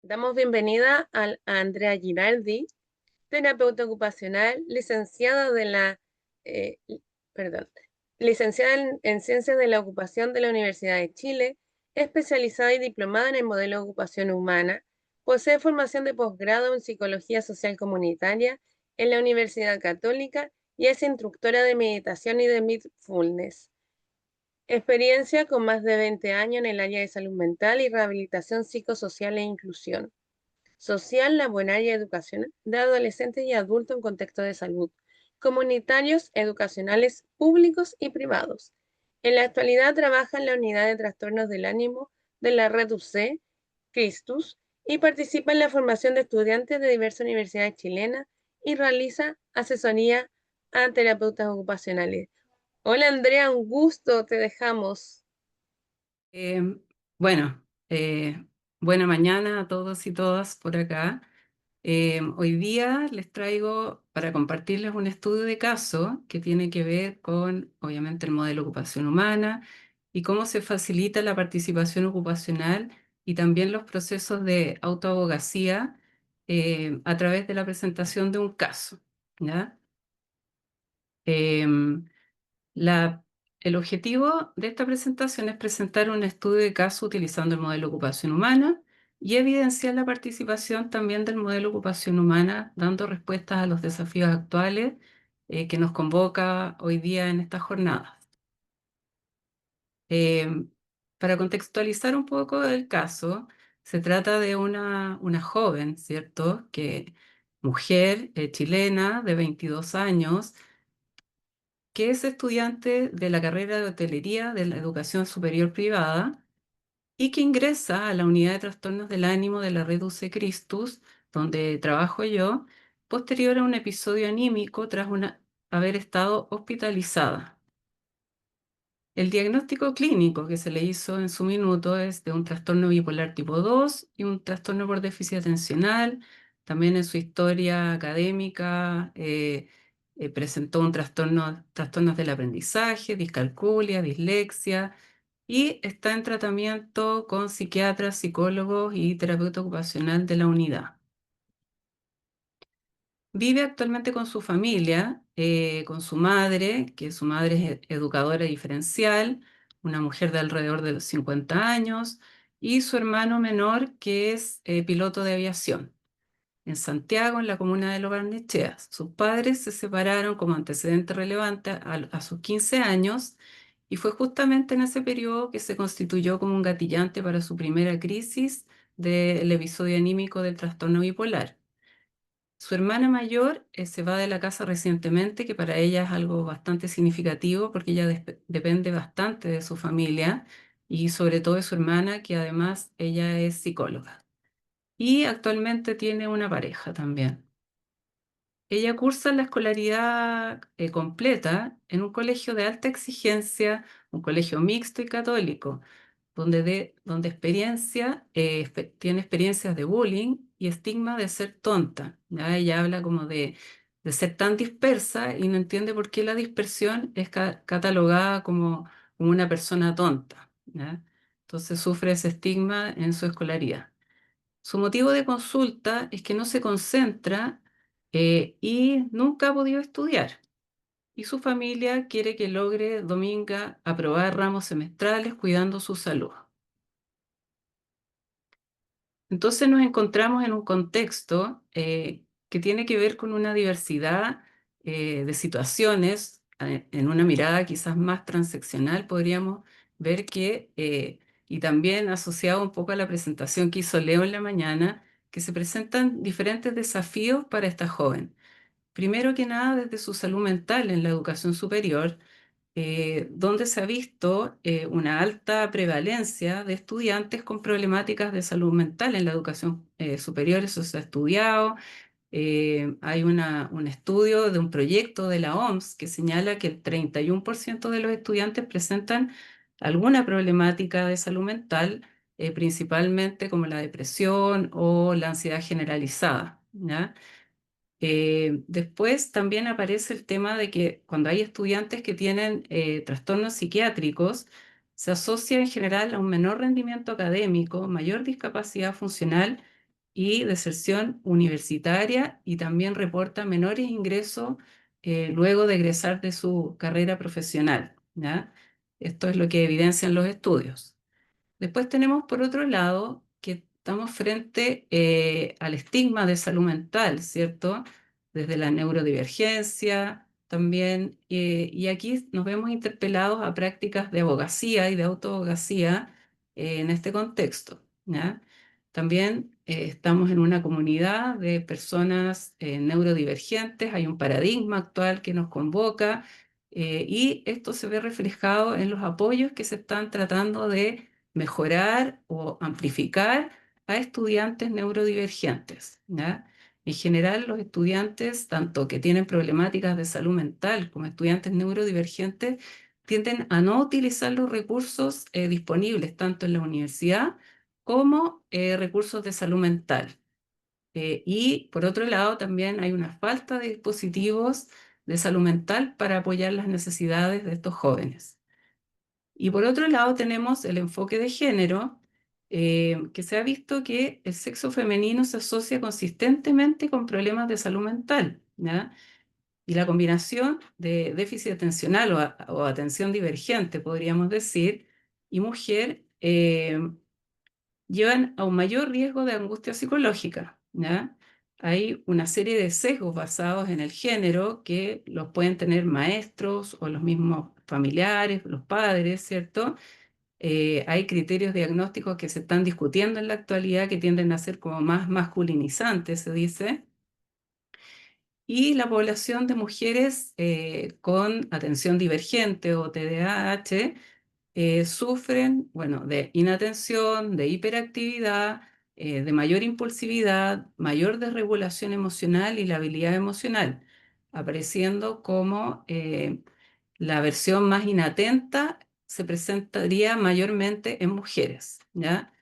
Damos bienvenida a Andrea Giraldi, terapeuta ocupacional, licenciada de la, eh, li- perdón, licenciada en Ciencias de la Ocupación de la Universidad de Chile, especializada y diplomada en el modelo de ocupación humana, posee formación de posgrado en Psicología Social Comunitaria en la Universidad Católica y es instructora de meditación y de mindfulness. Experiencia con más de 20 años en el área de salud mental y rehabilitación psicosocial e inclusión social, laboral y educacional de adolescentes y adultos en contexto de salud, comunitarios, educacionales, públicos y privados. En la actualidad trabaja en la unidad de trastornos del ánimo de la Red UC, Christus, y participa en la formación de estudiantes de diversas universidades chilenas y realiza asesoría a terapeutas ocupacionales. Hola Andrea, un gusto, te dejamos. Eh, bueno, buena mañana a todos y todas por acá. Hoy día les traigo para compartirles un estudio de caso que tiene que ver con, obviamente, el modelo de ocupación humana y cómo se facilita la participación ocupacional y también los procesos de autoabogacía a través de la presentación de un caso, ¿ya? Em, La- el objetivo de esta presentación es presentar un estudio de caso utilizando el modelo de ocupación humana y evidenciar la participación también del modelo de ocupación humana, dando respuestas a los desafíos actuales que nos convoca hoy día en esta jornada. Eh, para contextualizar un poco el caso, se trata de una joven, ¿cierto? Mujer chilena de 22 años que es estudiante de la carrera de hotelería de la educación superior privada y que ingresa a la unidad de trastornos del ánimo de la Red UC Christus, donde trabajo yo, posterior a un episodio anímico tras haber estado hospitalizada. El diagnóstico clínico que se le hizo en su minuto es de un trastorno bipolar tipo 2 y un trastorno por déficit atencional. También en su historia académica presentó trastornos del aprendizaje, discalculia, dislexia y está en tratamiento con psiquiatras, psicólogos y terapeuta ocupacional de la unidad. Vive actualmente con su familia, con su madre, que su madre es educadora diferencial, una mujer de alrededor de los 50 años, y su hermano menor, que es piloto de aviación, en Santiago, en la comuna de Lo Barnechea. Sus padres se separaron como antecedente relevante a sus 15 años, y fue justamente en ese periodo que se constituyó como un gatillante para su primera crisis del episodio anímico del trastorno bipolar. Su hermana mayor se va de la casa recientemente, que para ella es algo bastante significativo porque ella depende bastante de su familia y sobre todo de su hermana, que además ella es psicóloga. Y actualmente tiene una pareja también. Ella cursa la escolaridad completa en un colegio de alta exigencia, un colegio mixto y católico, donde tiene experiencias de bullying y estigma de ser tonta. ¿Ya? Ella habla como de ser tan dispersa y no entiende por qué la dispersión es catalogada como una persona tonta. ¿Ya? Entonces sufre ese estigma en su escolaridad. Su motivo de consulta es que no se concentra y nunca ha podido estudiar. Y su familia quiere que logre Dominga aprobar ramos semestrales cuidando su salud. Entonces nos encontramos en un contexto que tiene que ver con una diversidad de situaciones, en una mirada quizás más transeccional, podríamos ver y también asociado un poco a la presentación que hizo Leo en la mañana, que se presentan diferentes desafíos para esta joven. Primero que nada, desde su salud mental en la educación superior, donde se ha visto una alta prevalencia de estudiantes con problemáticas de salud mental en la educación superior. Eso se ha estudiado. Hay un estudio de un proyecto de la OMS que señala que el 31% de los estudiantes presentan alguna problemática de salud mental, principalmente como la depresión o la ansiedad generalizada, ¿ya? Después también aparece el tema de que cuando hay estudiantes que tienen trastornos psiquiátricos, se asocia en general a un menor rendimiento académico, mayor discapacidad funcional y deserción universitaria, y también reporta menores ingresos luego de egresar de su carrera profesional, ¿ya? Esto es lo que evidencian los estudios. Después tenemos, por otro lado, que estamos frente al estigma de salud mental, ¿cierto? Desde la neurodivergencia también, y aquí nos vemos interpelados a prácticas de abogacía y de autoabogacía en este contexto, ¿ya? También estamos en una comunidad de personas neurodivergentes, hay un paradigma actual que nos convoca, y esto se ve reflejado en los apoyos que se están tratando de mejorar o amplificar a estudiantes neurodivergentes, ¿ya? En general, los estudiantes, tanto que tienen problemáticas de salud mental como estudiantes neurodivergentes, tienden a no utilizar los recursos disponibles tanto en la universidad como recursos de salud mental. Y por otro lado, también hay una falta de dispositivos de salud mental para apoyar las necesidades de estos jóvenes. Y por otro lado tenemos el enfoque de género, que se ha visto que el sexo femenino se asocia consistentemente con problemas de salud mental, ¿ya? Y la combinación de déficit atencional o atención divergente, podríamos decir, y mujer, llevan a un mayor riesgo de angustia psicológica, ¿ya? Hay una serie de sesgos basados en el género que los pueden tener maestros o los mismos familiares, los padres, ¿cierto? Hay criterios diagnósticos que se están discutiendo en la actualidad que tienden a ser como más masculinizantes, se dice, y la población de mujeres con atención divergente o TDAH sufren, bueno, de inatención, de hiperactividad, de mayor impulsividad, mayor desregulación emocional y la habilidad emocional, apareciendo como la versión más inatenta se presentaría mayormente en mujeres, ¿ya?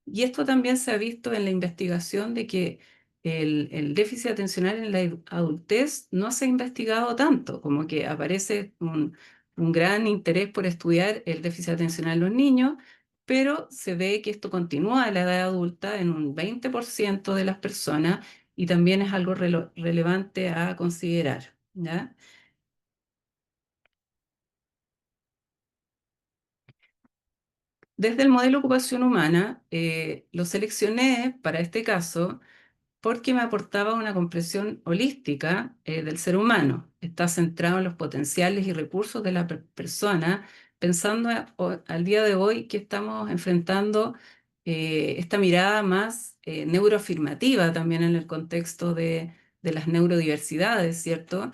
Y esto también se ha visto en la investigación de que el déficit atencional en la adultez no se ha investigado tanto, como que aparece un gran interés por estudiar el déficit atencional en los niños, pero se ve que esto continúa a la edad adulta en un 20% de las personas y también es algo relevante a considerar, ¿ya? Desde el modelo ocupación humana, lo seleccioné para este caso porque me aportaba una comprensión holística del ser humano. Está centrado en los potenciales y recursos de la persona, pensando al día de hoy que estamos enfrentando esta mirada más neuroafirmativa también en el contexto de las neurodiversidades, ¿cierto?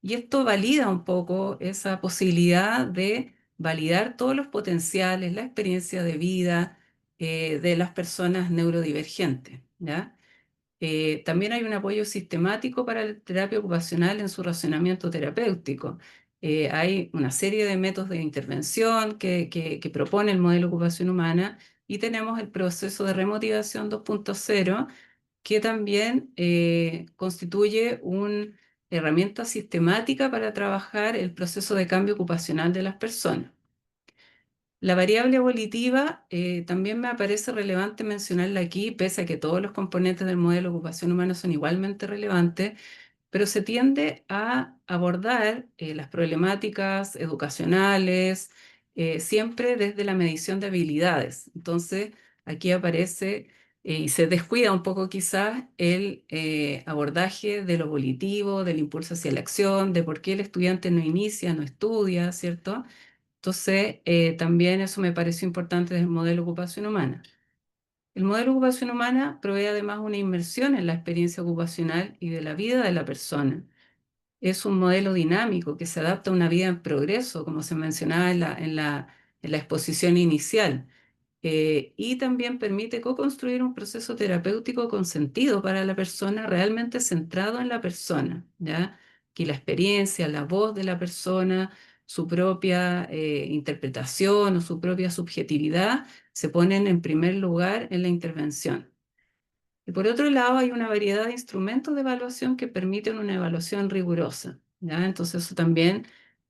Y esto valida un poco esa posibilidad de validar todos los potenciales, la experiencia de vida de las personas neurodivergentes, ¿ya? También hay un apoyo sistemático para la terapia ocupacional en su razonamiento terapéutico. Hay una serie de métodos de intervención que propone el modelo de ocupación humana y tenemos el proceso de remotivación 2.0 que también constituye una herramienta sistemática para trabajar el proceso de cambio ocupacional de las personas. La variable volitiva también me parece relevante mencionarla aquí, pese a que todos los componentes del modelo de ocupación humana son igualmente relevantes, pero se tiende a abordar las problemáticas educacionales siempre desde la medición de habilidades. Entonces, aquí aparece y se descuida un poco quizás el abordaje de lo volitivo, del impulso hacia la acción, de por qué el estudiante no inicia, no estudia, ¿cierto? Entonces, también eso me pareció importante del modelo de ocupación humana. El modelo de ocupación humana provee además una inmersión en la experiencia ocupacional y de la vida de la persona. Es un modelo dinámico que se adapta a una vida en progreso, como se mencionaba en la exposición inicial, y también permite co-construir un proceso terapéutico con sentido para la persona, realmente centrado en la persona, ¿ya? Que la experiencia, la voz de la persona, su propia interpretación o su propia subjetividad se ponen en primer lugar en la intervención. Y por otro lado, hay una variedad de instrumentos de evaluación que permiten una evaluación rigurosa, ¿ya? Entonces eso también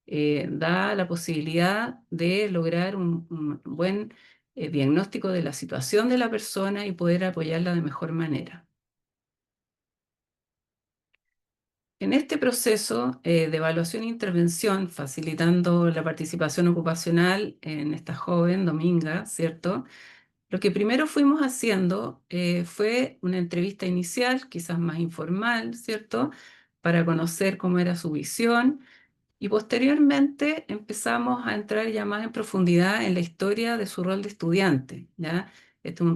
da la posibilidad de lograr un buen diagnóstico de la situación de la persona y poder apoyarla de mejor manera. En este proceso de evaluación e intervención, facilitando la participación ocupacional en esta joven, Dominga, ¿cierto? Lo que primero fuimos haciendo fue una entrevista inicial, quizás más informal, ¿cierto? Para conocer cómo era su visión y posteriormente empezamos a entrar ya más en profundidad en la historia de su rol de estudiante, ¿ya? Este es un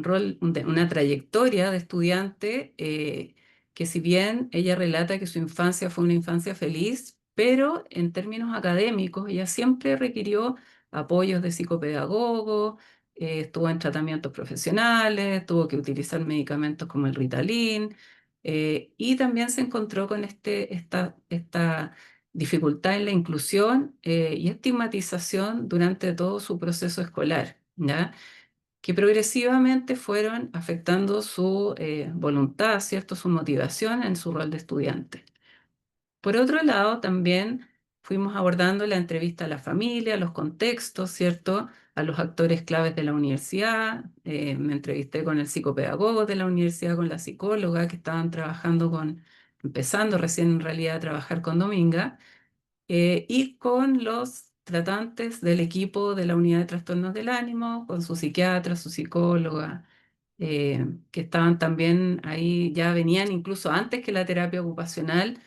rol una trayectoria de estudiante que si bien ella relata que su infancia fue una infancia feliz, pero en términos académicos ella siempre requirió apoyos de psicopedagogo, estuvo en tratamientos profesionales, tuvo que utilizar medicamentos como el Ritalin, y también se encontró con esta dificultad en la inclusión y estigmatización durante todo su proceso escolar, ¿ya? Que progresivamente fueron afectando su voluntad, ¿cierto? Su motivación en su rol de estudiante. Por otro lado, también fuimos abordando la entrevista a la familia, los contextos, ¿cierto? A los actores claves de la universidad. Me entrevisté con el psicopedagogo de la universidad, con la psicóloga que estaban empezando recién en realidad a trabajar con Dominga, y con los tratantes del equipo de la unidad de trastornos del ánimo, con su psiquiatra, su psicóloga, que estaban también ahí, ya venían incluso antes que la terapia ocupacional,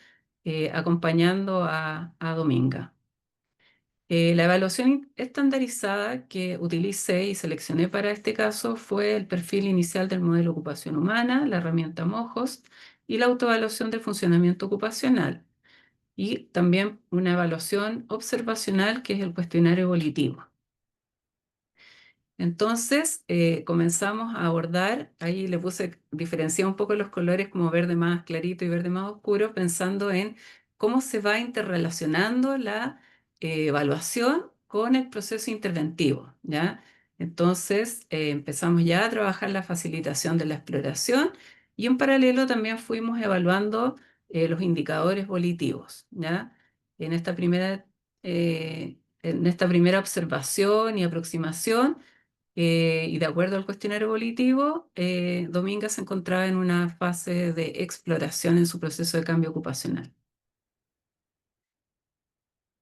acompañando a Dominga. La evaluación estandarizada que utilicé y seleccioné para este caso fue el perfil inicial del modelo ocupación humana, la herramienta Mojos y la autoevaluación del funcionamiento ocupacional y también una evaluación observacional que es el cuestionario volitivo. Entonces comenzamos a abordar, ahí le diferencié un poco los colores como verde más clarito y verde más oscuro, pensando en cómo se va interrelacionando la evaluación con el proceso interventivo, ¿ya? Entonces empezamos ya a trabajar la facilitación de la exploración y en paralelo también fuimos evaluando los indicadores volitivos, ¿ya? En en esta primera observación y aproximación, y de acuerdo al cuestionario volitivo, Dominga se encontraba en una fase de exploración en su proceso de cambio ocupacional.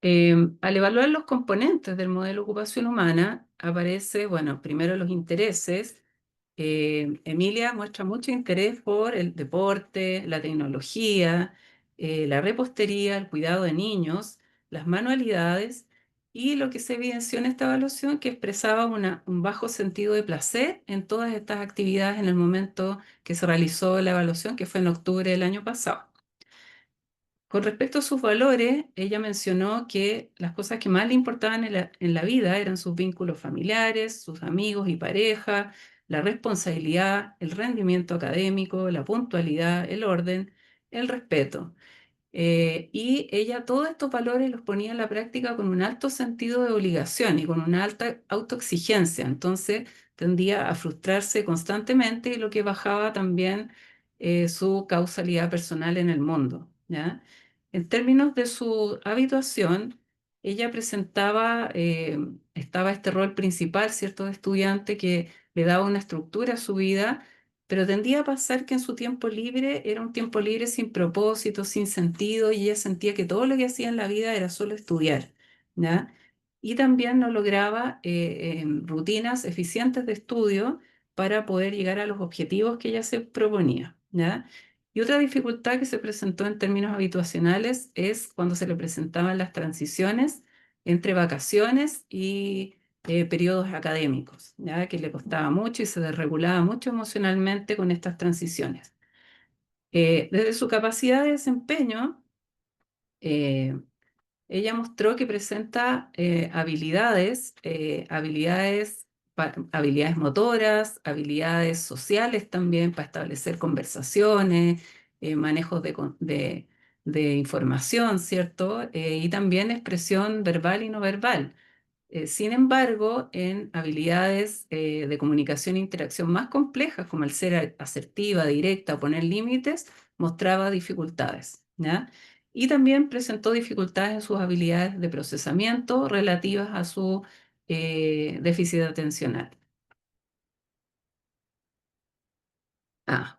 Al evaluar los componentes del modelo ocupación humana, aparece, bueno, primero los intereses. Emilia muestra mucho interés por el deporte, la tecnología, la repostería, el cuidado de niños, las manualidades y lo que se evidenció en esta evaluación que expresaba un bajo sentido de placer en todas estas actividades en el momento que se realizó la evaluación, que fue en octubre del año pasado. Con respecto a sus valores, ella mencionó que las cosas que más le importaban en la vida eran sus vínculos familiares, sus amigos y pareja, la responsabilidad, el rendimiento académico, la puntualidad, el orden, el respeto. Y ella todos estos valores los ponía en la práctica con un alto sentido de obligación y con una alta autoexigencia. Entonces tendía a frustrarse constantemente y lo que bajaba también su causalidad personal en el mundo, ¿ya? En términos de su habituación, ella estaba este rol principal, ¿cierto?, de estudiante que le daba una estructura a su vida, pero tendía a pasar que en su tiempo libre era un tiempo libre sin propósito, sin sentido, y ella sentía que todo lo que hacía en la vida era solo estudiar, ¿ya? Y también no lograba rutinas eficientes de estudio para poder llegar a los objetivos que ella se proponía, ¿ya? Y otra dificultad que se presentó en términos habitacionales es cuando se le presentaban las transiciones entre vacaciones y periodos académicos, ¿ya? Que le costaba mucho y se desregulaba mucho emocionalmente con estas transiciones. Desde su capacidad de desempeño, eh, ella mostró que presenta habilidades motoras, habilidades sociales también para establecer conversaciones, manejos de información, ¿cierto? Y también expresión verbal y no verbal. Sin embargo, en habilidades de comunicación e interacción más complejas, como el ser asertiva, directa, poner límites, mostraba dificultades, ¿ya? Y también presentó dificultades en sus habilidades de procesamiento relativas a su déficit atencional.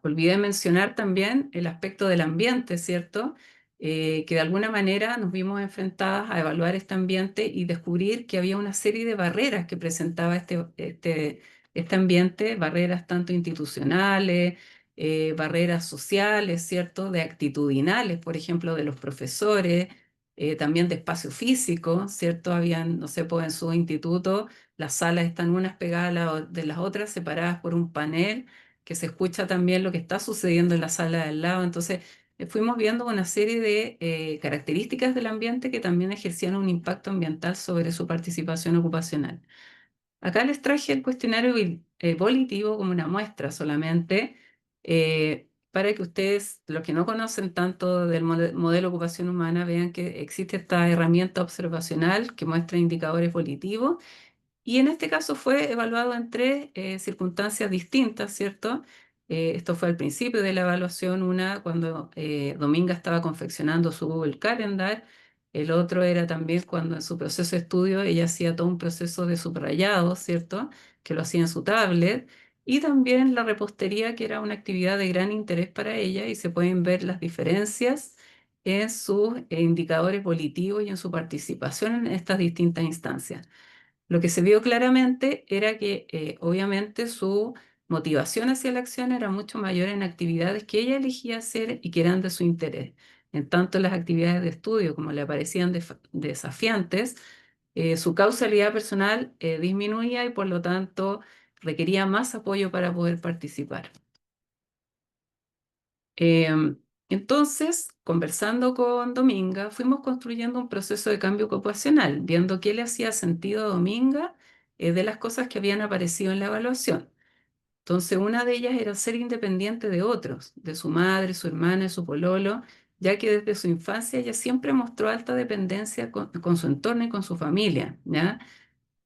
Olvidé mencionar también el aspecto del ambiente, ¿cierto? Que de alguna manera nos vimos enfrentadas a evaluar este ambiente y descubrir que había una serie de barreras que presentaba este ambiente, barreras tanto institucionales, barreras sociales, ¿cierto? De actitudinales, por ejemplo, de los profesores, también de espacio físico, ¿cierto? Habían, no sé, pues en su instituto las salas están unas pegadas de las otras, separadas por un panel que se escucha también lo que está sucediendo en la sala de al lado. Entonces, fuimos viendo una serie de características del ambiente que también ejercían un impacto ambiental sobre su participación ocupacional. Acá les traje el cuestionario volitivo como una muestra solamente, para que ustedes, los que no conocen tanto del modelo de ocupación humana, vean que existe esta herramienta observacional que muestra indicadores volitivos y en este caso fue evaluado en tres circunstancias distintas, ¿cierto? Esto fue al principio de la evaluación, una cuando Dominga estaba confeccionando su Google Calendar, el otro era también cuando en su proceso de estudio ella hacía todo un proceso de subrayado, ¿cierto? Que lo hacía en su tablet, y también la repostería, que era una actividad de gran interés para ella, y se pueden ver las diferencias en sus indicadores volitivos y en su participación en estas distintas instancias. Lo que se vio claramente era que obviamente su motivación hacia la acción era mucho mayor en actividades que ella elegía hacer y que eran de su interés. En tanto las actividades de estudio como le parecían desafiantes, su causalidad personal disminuía y por lo tanto requería más apoyo para poder participar. Em, entonces, conversando con Dominga, fuimos construyendo un proceso de cambio ocupacional, viendo qué le hacía sentido a Dominga de las cosas que habían aparecido en la evaluación. Entonces, una de ellas era ser independiente de otros, de su madre, su hermana y su pololo, ya que desde su infancia ella siempre mostró alta dependencia con su entorno y con su familia, ¿ya?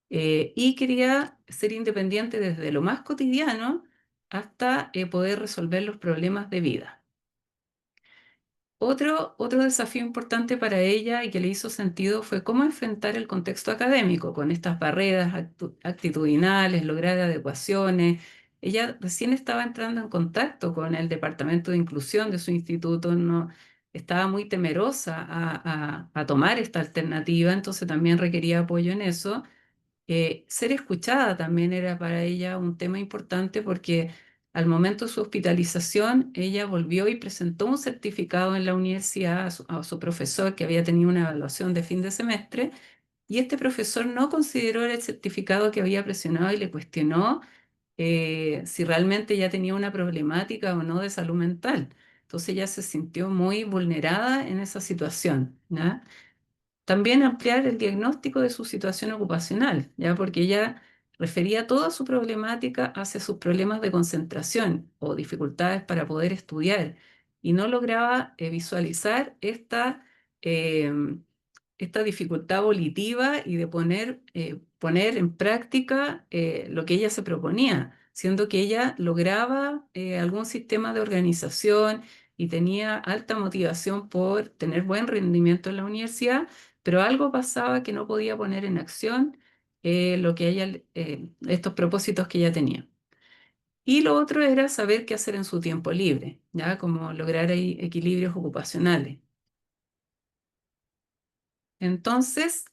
Y quería ser independiente desde lo más cotidiano hasta poder resolver los problemas de vida. Otro desafío importante para ella y que le hizo sentido fue cómo enfrentar el contexto académico con estas barreras actitudinales, lograr adecuaciones. Ella recién estaba entrando en contacto con el departamento de inclusión de su instituto, no, estaba muy temerosa a tomar esta alternativa, entonces también requería apoyo en eso. Ser escuchada también era para ella un tema importante porque al momento de su hospitalización ella volvió y presentó un certificado en la universidad a su profesor que había tenido una evaluación de fin de semestre y este profesor no consideró el certificado que había presionado y le cuestionó si realmente ella tenía una problemática o no de salud mental. Entonces ella se sintió muy vulnerada en esa situación, ¿ya? También ampliar el diagnóstico de su situación ocupacional, ¿ya? Porque ella refería toda su problemática hacia sus problemas de concentración o dificultades para poder estudiar y no lograba visualizar eh, esta dificultad volitiva y de poner en práctica lo que ella se proponía, siendo que ella lograba algún sistema de organización y tenía alta motivación por tener buen rendimiento en la universidad, pero algo pasaba que no podía poner en acción estos propósitos que ella tenía. Y lo otro era saber qué hacer en su tiempo libre, ¿ya? Como lograr ahí equilibrios ocupacionales. Entonces,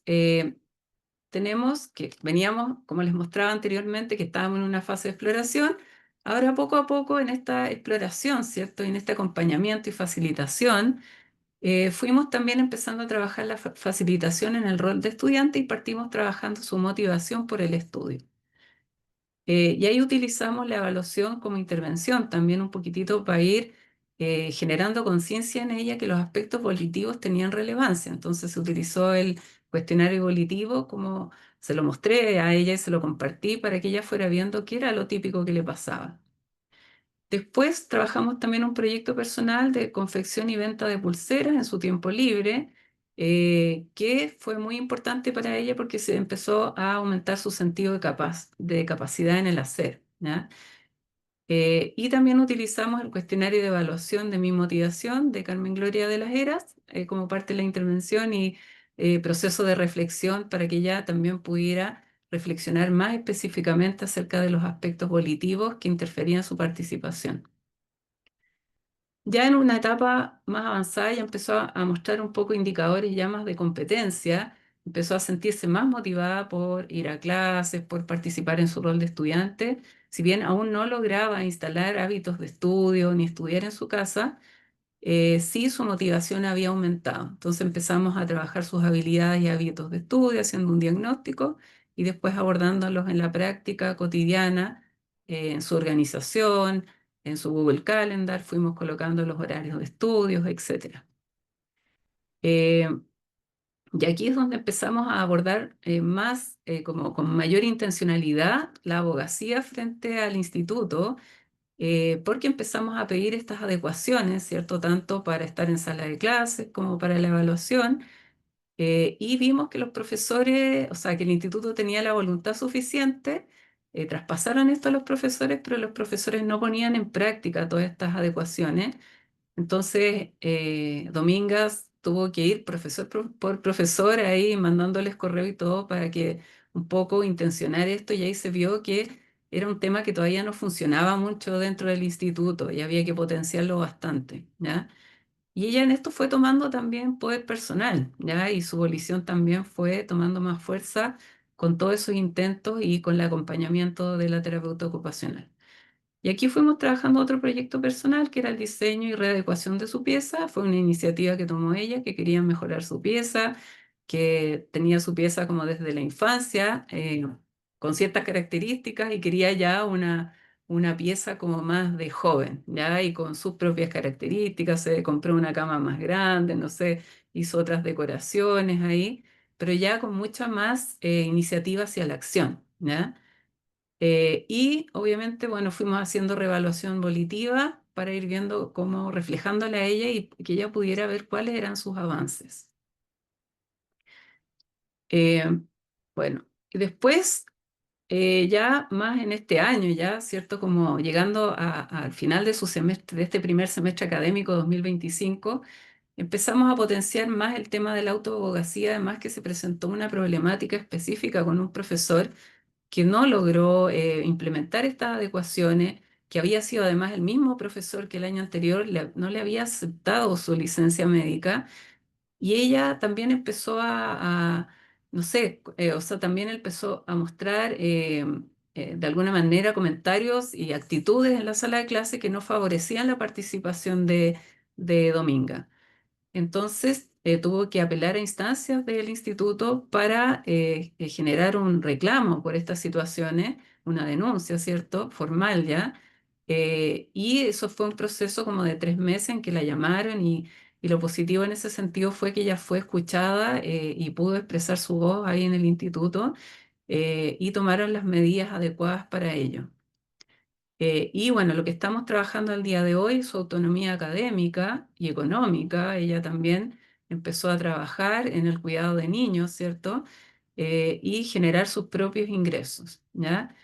tenemos que veníamos, como les mostraba anteriormente, que estábamos en una fase de exploración. Ahora, poco a poco, en esta exploración, ¿cierto? Y en este acompañamiento y facilitación, fuimos también empezando a trabajar la facilitación en el rol de estudiante y partimos trabajando su motivación por el estudio. Y ahí utilizamos la evaluación como intervención también un poquitito para ir generando conciencia en ella que los aspectos volitivos tenían relevancia. Entonces se utilizó el cuestionario volitivo como se lo mostré a ella y se lo compartí para que ella fuera viendo qué era lo típico que le pasaba. Después trabajamos también un proyecto personal de confección y venta de pulseras en su tiempo libre, que fue muy importante para ella porque se empezó a aumentar su sentido de capacidad en el hacer, ¿ya? Y también utilizamos el cuestionario de evaluación de mi motivación de Carmen Gloria de las Heras como parte de la intervención y proceso de reflexión para que ella también pudiera reflexionar más específicamente acerca de los aspectos volitivos que interferían en su participación. Ya en una etapa más avanzada ya empezó a mostrar un poco indicadores ya más de competencia, empezó a sentirse más motivada por ir a clases, por participar en su rol de estudiante. Si bien aún no lograba instalar hábitos de estudio ni estudiar en su casa, sí su motivación había aumentado. Entonces empezamos a trabajar sus habilidades y hábitos de estudio, haciendo un diagnóstico y después abordándolos en la práctica cotidiana, en su organización, en su Google Calendar, fuimos colocando los horarios de estudios, etcétera. Eh, y aquí es donde empezamos a abordar más, como con mayor intencionalidad, la abogacía frente al instituto, porque empezamos a pedir estas adecuaciones, ¿cierto? Tanto para estar en sala de clases como para la evaluación. Y vimos que los profesores, o sea, que el instituto tenía la voluntad suficiente, traspasaron esto a los profesores, pero los profesores no ponían en práctica todas estas adecuaciones. Entonces, Domingas tuvo que ir profesor por profesor ahí mandándoles correo y todo para que un poco intencionar esto y ahí se vio que era un tema que todavía no funcionaba mucho dentro del instituto y había que potenciarlo bastante, ¿ya? Y ella en esto fue tomando también poder personal, ¿ya? Y su volición también fue tomando más fuerza con todos esos intentos y con el acompañamiento de la terapeuta ocupacional. Y aquí fuimos trabajando otro proyecto personal que era el diseño y readecuación de su pieza. Fue una iniciativa que tomó ella, que quería mejorar su pieza, que tenía su pieza como desde la infancia, con ciertas características y quería ya una pieza como más de joven, ¿ya? Y con sus propias características. Se compró una cama más grande, no sé, hizo otras decoraciones ahí, pero ya con mucha más iniciativa hacia la acción, ¿ya? Y obviamente, bueno, fuimos haciendo reevaluación volitiva para ir viendo cómo reflejándole a ella y que ella pudiera ver cuáles eran sus avances. Eh, bueno, y después, ya más en este año, ya, ¿cierto? Como llegando al final de su semestre, de este primer semestre académico 2025, empezamos a potenciar más el tema de la autoabogacía, además que se presentó una problemática específica con un profesor que no logró implementar estas adecuaciones, que había sido además el mismo profesor que el año anterior no le había aceptado su licencia médica y ella también empezó no sé, o sea, también empezó a mostrar de alguna manera comentarios y actitudes en la sala de clase que no favorecían la participación de Dominga. Entonces, tuvo que apelar a instancias del instituto para generar un reclamo por estas situaciones, una denuncia, ¿cierto? Formal ya. Y eso fue un proceso como de 3 meses en que la llamaron y lo positivo en ese sentido fue que ella fue escuchada y pudo expresar su voz ahí en el instituto y tomaron las medidas adecuadas para ello. Y bueno, lo que estamos trabajando al día de hoy es su autonomía académica y económica. Ella también empezó a trabajar en el cuidado de niños, ¿cierto? Y generar sus propios ingresos, ¿ya?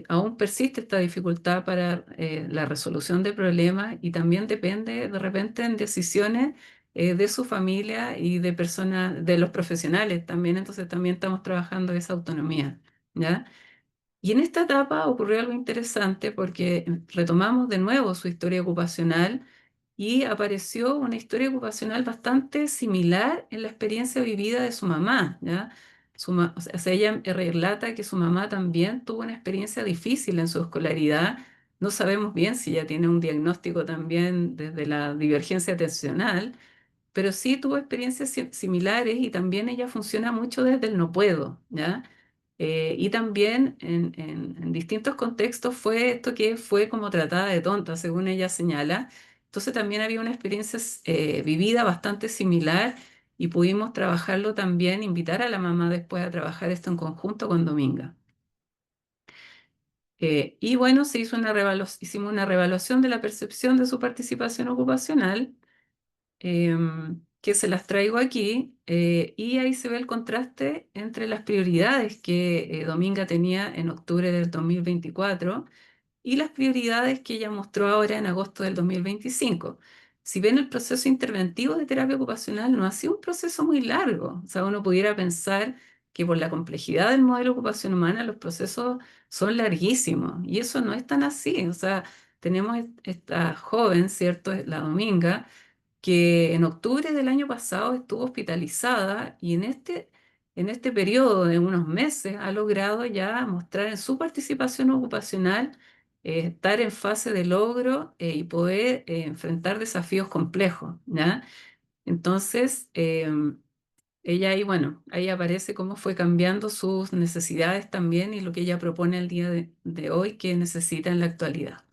Aún persiste esta dificultad para la resolución de problemas y también depende de repente en decisiones de su familia y de personas, de los profesionales también. Entonces también estamos trabajando esa autonomía, ¿ya? Y en esta etapa ocurrió algo interesante porque retomamos de nuevo su historia ocupacional y apareció una historia ocupacional bastante similar en la experiencia vivida de su mamá, ¿ya? O sea, ella relata que su mamá también tuvo una experiencia difícil en su escolaridad. No sabemos bien si ella tiene un diagnóstico también desde la divergencia atencional, pero sí tuvo experiencias similares y también ella funciona mucho desde el no puedo, ¿ya? Y también en distintos contextos fue esto que fue como tratada de tonta, según ella señala. Entonces también había una experiencia vivida bastante similar y pudimos trabajarlo también, invitar a la mamá después a trabajar esto en conjunto con Dominga. Y bueno, hicimos una revaluación de la percepción de su participación ocupacional que se las traigo aquí, y ahí se ve el contraste entre las prioridades que Dominga tenía en octubre del 2024 y las prioridades que ella mostró ahora en agosto del 2025. Si bien el proceso interventivo de terapia ocupacional no ha sido un proceso muy largo, o sea, uno pudiera pensar que por la complejidad del modelo de ocupación humana los procesos son larguísimos y eso no es tan así, o sea, tenemos esta joven, ¿cierto? La Dominga, que en octubre del año pasado estuvo hospitalizada y en este periodo de unos meses ha logrado ya mostrar en su participación ocupacional estar en fase de logro y poder enfrentar desafíos complejos, ¿ya? Entonces, ella ahí, bueno, ahí aparece cómo fue cambiando sus necesidades también y lo que ella propone el día de hoy que necesita en la actualidad.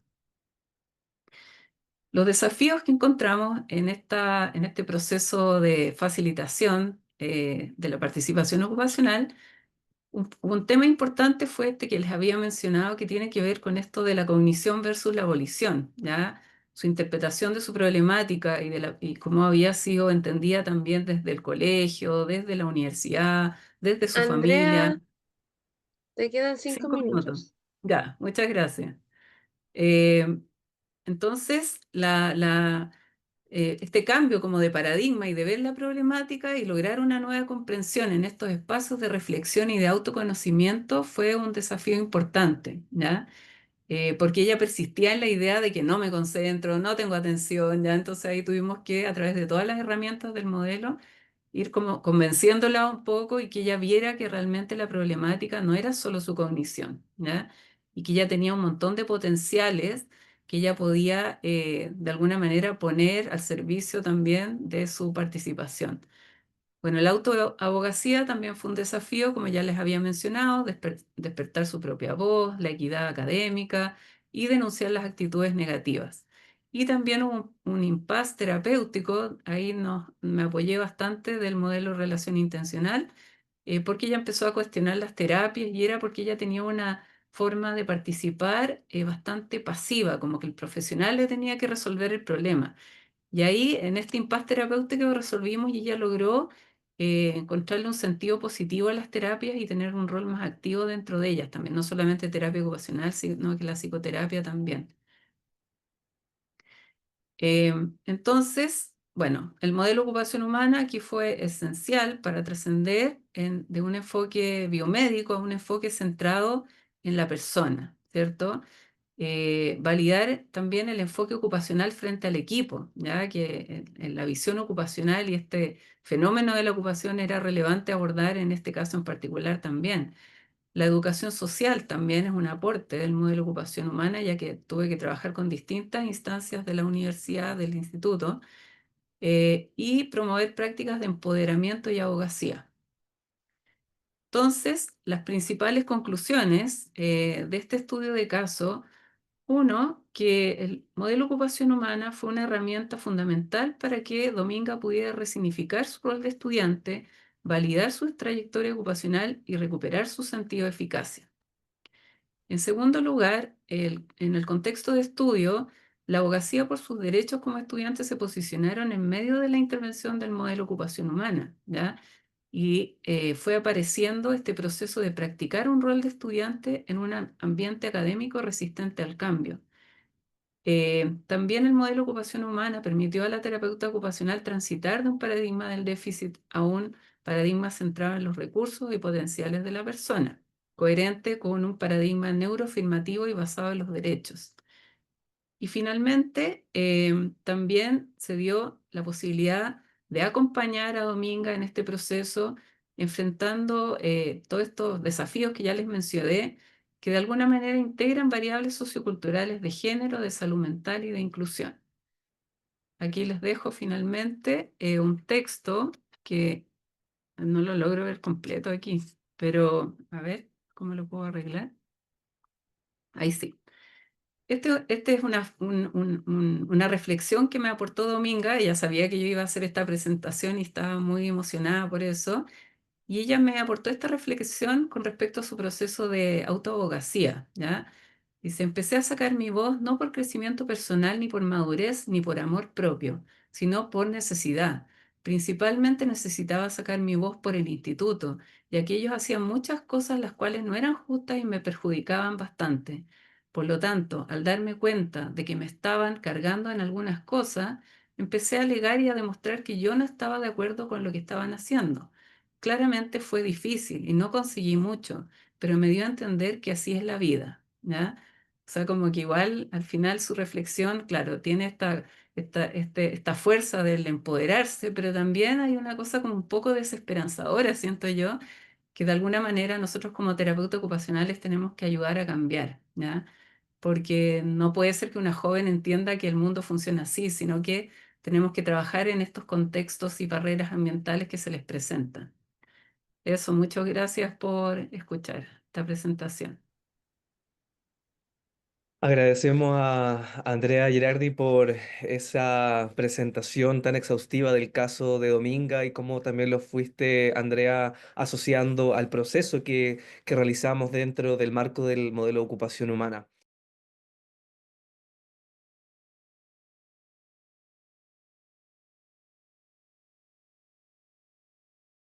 Los desafíos que encontramos en este proceso de facilitación de la participación ocupacional, un tema importante fue este que les había mencionado que tiene que ver con esto de la cognición versus la abolición, ¿ya? Su interpretación de su problemática y cómo había sido entendida también desde el colegio, desde la universidad, desde su Andrea, familia. te quedan 5 minutos. 5 minutos. Ya, muchas gracias. Eh, entonces, este cambio como de paradigma y de ver la problemática y lograr una nueva comprensión en estos espacios de reflexión y de autoconocimiento fue un desafío importante, ¿ya? Porque ella persistía en la idea de que no me concentro, no tengo atención, ¿ya? Entonces ahí tuvimos que, a través de todas las herramientas del modelo, ir como convenciéndola un poco y que ella viera que realmente la problemática no era solo su cognición, ¿ya? Y que ella tenía un montón de potenciales que ella podía de alguna manera poner al servicio también de su participación. Bueno, la autoabogacía también fue un desafío, como ya les había mencionado, despertar su propia voz, la equidad académica y denunciar las actitudes negativas. Y también hubo un impasse terapéutico, ahí me apoyé bastante del modelo de relación intencional, porque ella empezó a cuestionar las terapias y era porque ella tenía una forma de participar bastante pasiva, como que el profesional le tenía que resolver el problema. Y ahí, en este impasse terapéutico, resolvimos y ella logró encontrarle un sentido positivo a las terapias y tener un rol más activo dentro de ellas también, no solamente terapia ocupacional, sino que la psicoterapia también. Eh, entonces, bueno, el modelo de ocupación humana aquí fue esencial para trascender de un enfoque biomédico a un enfoque centrado en la persona, ¿cierto? Validar también el enfoque ocupacional frente al equipo, ya que en la visión ocupacional y este fenómeno de la ocupación era relevante abordar en este caso en particular también. La educación social también es un aporte del modelo de ocupación humana, ya que tuve que trabajar con distintas instancias de la universidad, del instituto, y promover prácticas de empoderamiento y abogacía. Entonces, las principales conclusiones de este estudio de caso: uno, que el modelo de ocupación humana fue una herramienta fundamental para que Dominga pudiera resignificar su rol de estudiante, validar su trayectoria ocupacional y recuperar su sentido de eficacia. En segundo lugar, en el contexto de estudio, la abogacía por sus derechos como estudiantes se posicionaron en medio de la intervención del modelo de ocupación humana, ¿ya? Y fue apareciendo este proceso de practicar un rol de estudiante en un ambiente académico resistente al cambio. También el modelo de ocupación humana permitió a la terapeuta ocupacional transitar de un paradigma del déficit a un paradigma centrado en los recursos y potenciales de la persona, coherente con un paradigma neuroafirmativo y basado en los derechos. Y finalmente, también se dio la posibilidad de acompañar a Dominga en este proceso, enfrentando todos estos desafíos que ya les mencioné, que de alguna manera integran variables socioculturales de género, de salud mental y de inclusión. Aquí les dejo finalmente un texto que no lo logro ver completo aquí, pero a ver cómo lo puedo arreglar. Ahí sí. Este es una reflexión que me aportó Dominga. Ella sabía que yo iba a hacer esta presentación y estaba muy emocionada por eso. Y ella me aportó esta reflexión con respecto a su proceso de autoabogacía, ¿ya? Dice: empecé a sacar mi voz no por crecimiento personal, ni por madurez, ni por amor propio, sino por necesidad. Principalmente necesitaba sacar mi voz por el instituto, ya que ellos hacían muchas cosas las cuales no eran justas y me perjudicaban bastante. Por lo tanto, al darme cuenta de que me estaban cargando en algunas cosas, empecé a alegar y a demostrar que yo no estaba de acuerdo con lo que estaban haciendo. Claramente fue difícil y no conseguí mucho, pero me dio a entender que así es la vida, ¿ya? O sea, como que igual al final su reflexión, claro, tiene esta fuerza del empoderarse, pero también hay una cosa como un poco desesperanzadora, siento yo, que de alguna manera nosotros como terapeutas ocupacionales tenemos que ayudar a cambiar, ¿ya? Porque no puede ser que una joven entienda que el mundo funciona así, sino que tenemos que trabajar en estos contextos y barreras ambientales que se les presentan. Eso, muchas gracias por escuchar esta presentación. Agradecemos a Andrea Girardi por esa presentación tan exhaustiva del caso de Dominga y cómo también lo fuiste, Andrea, asociando al proceso que realizamos dentro del marco del modelo de ocupación humana.